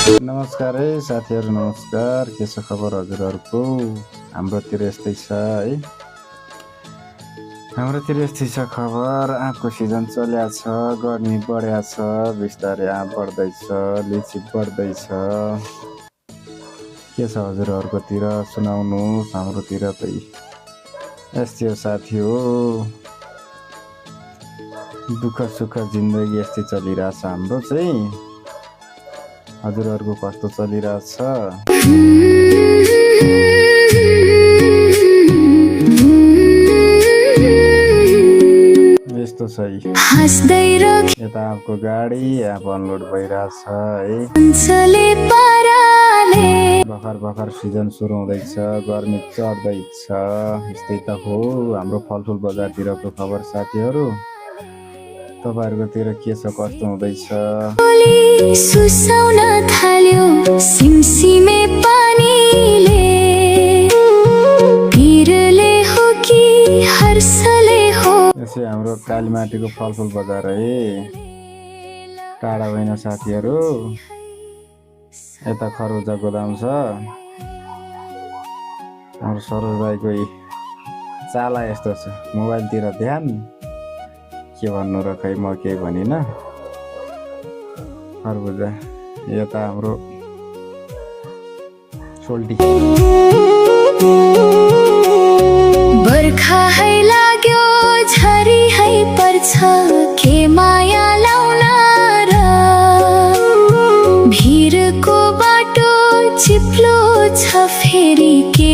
नमस्कार है साथीहरू, नमस्कार। के छ खबर हजुरहरूको? हाम्रोतिर यस्तै छ है, हाम्रोतिर यस्तै छ खबर। आँपको सिजन चल्या छ, गर्मी बढ्या छ, बिस्तारै आँप बढ्दैछ, लिची बढ्दैछ। के छ हजुरहरूकोतिर सुनाउनुहोस्। हाम्रोतिर त यस्तै हो साथी हो, दुःख सुख जिन्दगी यस्तै चलिरहेछ हाम्रो चाहिँ। हजुरहरूको कस्तो चलिरहेछ? यस्तो छ यता आँपको गाडी आँप अनलोड भइरहेछ है। भर्खर भर्खर सिजन सुरु हुँदैछ, गर्मी चढ्दैछ। यस्तै त हो हाम्रो फलफुल बजारतिरको खबर साथीहरू। तपाईहरुकोतिर के छ, कस्तो हुँदैछ? सुसाउन थाल्यो सिमसिमे पानीले, पिरले हो कि हर्षले हो। यसै हाम्रो कालीमाटीको फलफुल बजार है, टाढा होइन साथीहरू। यता खरबुजा गोदाम छ। हाम्रो सरोज दाइको चाला यस्तो छ, मोबाइलतिर ध्यान। के भन्नु र, खै म केही भनिन। खरबुजा यता हाम्रो सोल्टी। बर्खा है लाग्यो झरी है पर्छ, के माया लाउन र। भिरको बाटो चिप्लो छ फेरि के